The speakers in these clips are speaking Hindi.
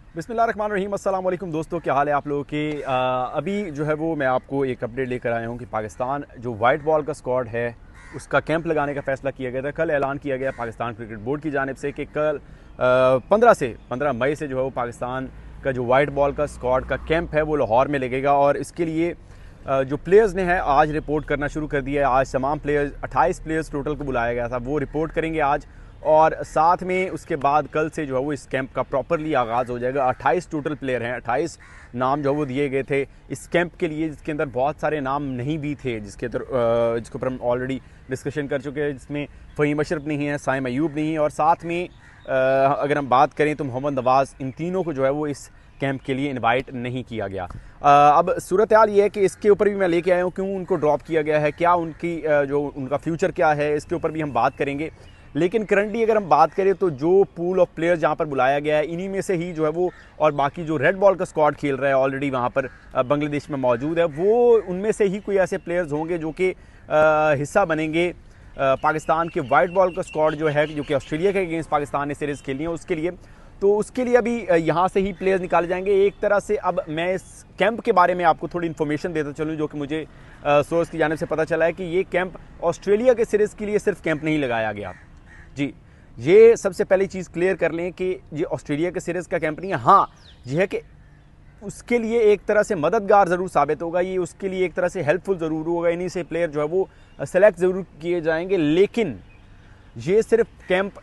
बिस्मिल्लाहिर्रहमानिर्रहीम। अस्सलाम वालेकुम दोस्तों, क्या हाल है आप लोगों के। अभी जो है वो मैं आपको एक अपडेट लेकर आया हूँ कि पाकिस्तान जो वाइट बॉल का स्क्वाड है उसका कैंप लगाने का फ़ैसला किया गया था। कल ऐलान किया गया पाकिस्तान क्रिकेट बोर्ड की जानिब से कि कल 15 मई से जो है वो पाकिस्तान का जो वाइट बॉल का स्क्वाड का कैंप है वो लाहौर में लगेगा। और इसके लिए जो प्लेयर्स ने है आज रिपोर्ट करना शुरू कर दिया है। आज तमाम प्लेयर्स 28 प्लेयर्स टोटल को बुलाया गया था, वो रिपोर्ट करेंगे आज। और साथ में उसके बाद कल से जो है वो इस कैंप का प्रॉपरली आगाज़ हो जाएगा। 28 टोटल प्लेयर हैं, 28 नाम जो है वो दिए गए थे इस कैंप के लिए, जिसके अंदर बहुत सारे नाम नहीं भी थे, जिसके ऊपर हम ऑलरेडी डिस्कशन कर चुके हैं। जिसमें फ़हीम अशरफ नहीं है, साइम अयूब नहीं है, और साथ में अगर हम बात करें तो मोहम्मद नवाज़, इन तीनों को जो है वो इस कैंप के लिए इनवाइट नहीं किया गया। अब सूरत हाल ये है कि इसके ऊपर भी मैं लेके आया हूँ क्यों उनको ड्रॉप किया गया है, क्या उनकी जो उनका फ्यूचर क्या है, इसके ऊपर भी हम बात करेंगे। लेकिन करंटली अगर हम बात करें तो जो पूल ऑफ प्लेयर्स जहाँ पर बुलाया गया है इन्हीं में से ही जो है वो, और बाकी जो रेड बॉल का स्क्वाड खेल रहा है ऑलरेडी वहाँ पर बांग्लादेश में मौजूद है, वो उनमें से ही कोई ऐसे प्लेयर्स होंगे जो कि हिस्सा बनेंगे पाकिस्तान के वाइट बॉल का स्क्वाड जो है, जो कि ऑस्ट्रेलिया के अगेंस्ट पाकिस्तान ने सीरीज़ खेलनी है उसके लिए। तो उसके लिए अभी यहाँ से ही प्लेयर्स निकाले जाएंगे एक तरह से। अब मैं इस कैंप के बारे में आपको थोड़ी इन्फॉर्मेशन देता चलूँ जो कि मुझे सोर्स की जानिब से पता चला है कि ये कैंप ऑस्ट्रेलिया के सीरीज़ के लिए सिर्फ कैंप नहीं लगाया गया जी। ये सबसे पहली चीज़ क्लियर कर लें कि ये ऑस्ट्रेलिया के सीरीज़ का कैंप नहीं है। हाँ, ये है कि उसके लिए एक तरह से मददगार ज़रूर साबित होगा, ये उसके लिए एक तरह से हेल्पफुल ज़रूर होगा। इन्हीं से प्लेयर जो है वो सेलेक्ट ज़रूर किए जाएंगे, लेकिन ये सिर्फ कैंप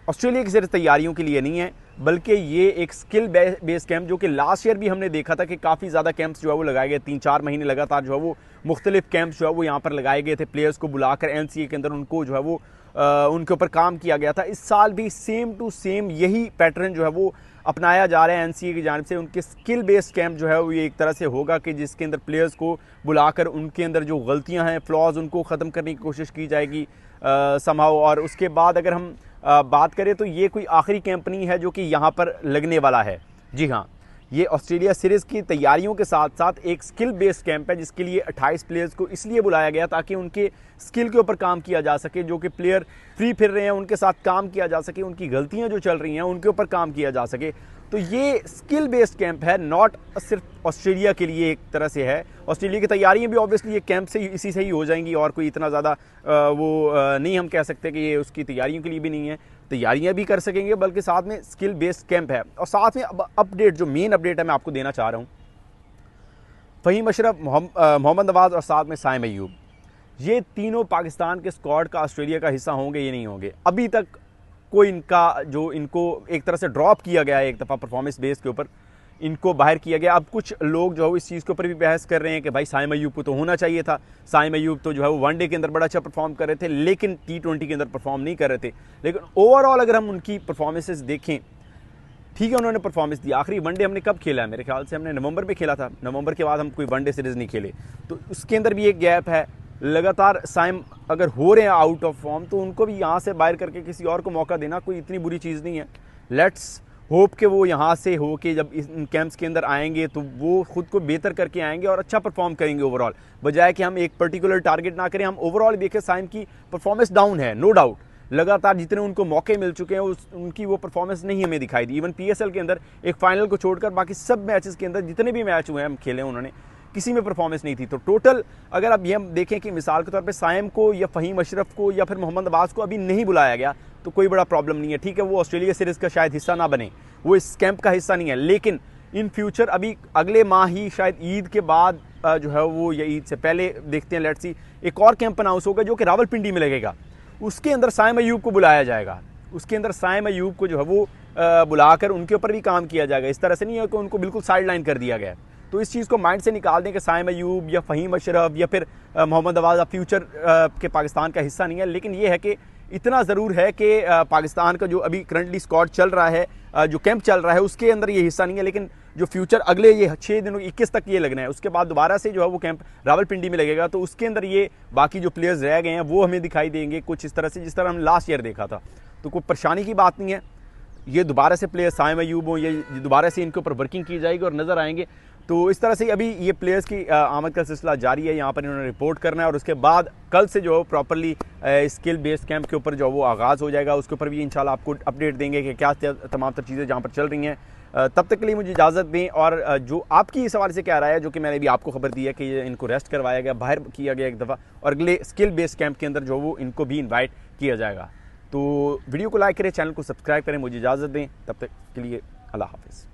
ऑस्ट्रेलिया की सिर्फ तैयारियों के लिए नहीं है, बल्कि ये एक स्किल बेस्ड कैंप, जो कि लास्ट ईयर भी हमने देखा था कि काफ़ी ज़्यादा कैंप्स जो है वो लगाए गए। 3-4 महीने लगातार जो है वो मुख्तलिफ कैंप्स जो है वो यहाँ पर लगाए गए थे। प्लेयर्स को बुलाकर एनसीए के अंदर उनको जो है वो उनके ऊपर काम किया गया था। इस साल भी सेम टू सेम यही पैटर्न जो है वो अपनाया जा रहा है एनसीए की जानिब से। उनके स्किल बेस्ड कैंप जो है वो ये एक तरह से होगा कि जिसके अंदर प्लेयर्स को बुलाकर उनके अंदर जो गलतियां हैं, फ्लॉज, उनको ख़त्म करने की कोशिश की जाएगी समहाउ। और उसके बाद अगर हम बात करें तो ये कोई आखिरी कैंप नहीं है जो कि यहाँ पर लगने वाला है। जी हाँ, ये ऑस्ट्रेलिया सीरीज़ की तैयारियों के साथ साथ एक स्किल बेस्ड कैंप है, जिसके लिए 28 प्लेयर्स को इसलिए बुलाया गया ताकि उनके स्किल के ऊपर काम किया जा सके। जो कि प्लेयर फ्री फिर रहे हैं उनके साथ काम किया जा सके, उनकी गलतियां जो चल रही हैं उनके ऊपर काम किया जा सके। तो ये स्किल बेस्ड कैंप है, नॉट सिर्फ ऑस्ट्रेलिया के लिए एक तरह से है। ऑस्ट्रेलिया की तैयारियां भी ऑब्वियसली ये कैंप से इसी से ही हो जाएंगी, और कोई इतना ज़्यादा नहीं हम कह सकते कि ये उसकी तैयारियों के लिए भी नहीं है। तैयारियां भी कर सकेंगे, बल्कि साथ में स्किल बेस्ड कैंप है। और साथ में अब अपडेट, जो मेन अपडेट है मैं आपको देना चाह रहा हूँ, फ़हीम अशरफ, मोहम्मद नवाज़ और साथ में साइम अयूब, ये तीनों पाकिस्तान के स्क्वाड का ऑस्ट्रेलिया का हिस्सा होंगे ये नहीं होंगे। अभी तक कोई इनको एक तरह से ड्रॉप किया गया है, एक दफ़ा परफॉर्मेंस बेस के ऊपर इनको बाहर किया गया। अब कुछ लोग जो है इस चीज़ के ऊपर भी बहस कर रहे हैं कि भाई साइम अयूब को तो होना चाहिए था। साइम अयूब तो जो है वो वनडे के अंदर बड़ा अच्छा परफॉर्म कर रहे थे, लेकिन T20 के अंदर परफॉर्म नहीं कर रहे थे। लेकिन ओवरऑल अगर हम उनकी परफॉर्मेंसेस देखें, ठीक है उन्होंने परफॉर्मेंस दी। आखिरी वनडे हमने कब खेला है, मेरे ख्याल से हमने नवंबर में खेला था। नवंबर के बाद हम कोई वनडे सीरीज़ नहीं खेले, तो उसके अंदर भी एक गैप है। लगातार साइम अगर हो रहे हैं आउट ऑफ फॉर्म, तो उनको भी यहाँ से बाहर करके किसी और को मौका देना कोई इतनी बुरी चीज़ नहीं है। लेट्स होप कि वो यहाँ से हो के जब इन कैंप्स के अंदर आएंगे तो वो खुद को बेहतर करके आएंगे और अच्छा परफॉर्म करेंगे ओवरऑल, बजाय कि हम एक पर्टिकुलर टारगेट ना करें। हम ओवरऑल देखें, साइम की परफॉर्मेंस डाउन है, नो डाउट। लगातार जितने उनको मौके मिल चुके हैं उनकी वो परफॉर्मेंस नहीं हमें दिखाई दी। इवन PSL के अंदर एक फाइनल को छोड़कर बाकी सब मैचेस के अंदर जितने भी मैच हुए हैं हम खेले उन्होंने, किसी में परफॉर्मेंस नहीं थी। तो टोटल अगर अब ये हम देखें कि मिसाल के तौर पे साइम को या फ़हीम अशरफ को या फिर मोहम्मद नवाज़ को अभी नहीं बुलाया गया, तो कोई बड़ा प्रॉब्लम नहीं है। ठीक है, वो ऑस्ट्रेलिया सीरीज़ का शायद हिस्सा ना बने, वो इस कैंप का हिस्सा नहीं है, लेकिन इन फ्यूचर अभी अगले माह ही शायद ईद के बाद जो है वो, या ईद से पहले देखते हैं, लेट्स सी, एक और कैंप अनाउंस होगा जो कि रावलपिंडी में लगेगा। उसके अंदर साइम अयूब को बुलाया जाएगा, उसके अंदर साइम अयूब को जो है वो बुलाकर उनके ऊपर भी काम किया जाएगा। इस तरह से नहीं है कि उनको बिल्कुल साइड लाइन कर दिया गया है। तो इस चीज़ को माइंड से निकाल दें कि साइम अयूब या फ़हीम अशरफ या फिर मोहम्मद नवाज़ अब फ्यूचर के पाकिस्तान का हिस्सा नहीं है। लेकिन ये है कि इतना ज़रूर है कि पाकिस्तान का जो अभी करंटली स्क्वाड चल रहा है, जो कैंप चल रहा है, उसके अंदर ये हिस्सा नहीं है। लेकिन जो फ्यूचर अगले ये 6 दिनों 21 तक ये लगना है, उसके बाद दोबारा से जो है वो कैंप रावलपिंडी में लगेगा। तो उसके अंदर ये बाकी जो प्लेयर्स रह गए हैं वो हमें दिखाई देंगे कुछ इस तरह से जिस तरह हम लास्ट ईयर देखा था। तो कोई परेशानी की बात नहीं है, ये दोबारा से प्लेयर्स साइम अयूब हों, ये दोबारा से इनके ऊपर वर्किंग की जाएगी और नज़र आएंगे। तो इस तरह से अभी ये प्लेयर्स की आमद का सिलसिला जारी है। यहाँ पर इन्होंने रिपोर्ट करना है और उसके बाद कल से जो है प्रॉपरली स्किल बेस्ड कैंप के ऊपर जो वो आगाज़ हो जाएगा। उसके ऊपर भी इंशाल्लाह आपको अपडेट देंगे कि क्या तमाम तर चीज़ें जहाँ पर चल रही हैं। तब तक के लिए मुझे इजाज़त दें। और जो आपकी इस हवाले से क्या राय है, जो कि मैंने भी आपको खबर दी है कि इनको रेस्ट करवाया गया, बाहर किया गया एक दफ़ा, और अगले स्किल बेस्ड कैंप के अंदर जो वो इनको भी इन्वाइट किया जाएगा। तो वीडियो को लाइक करें, चैनल को सब्सक्राइब करें, मुझे इजाज़त दें। तब तक के लिए अल्लाह हाफ़िज़।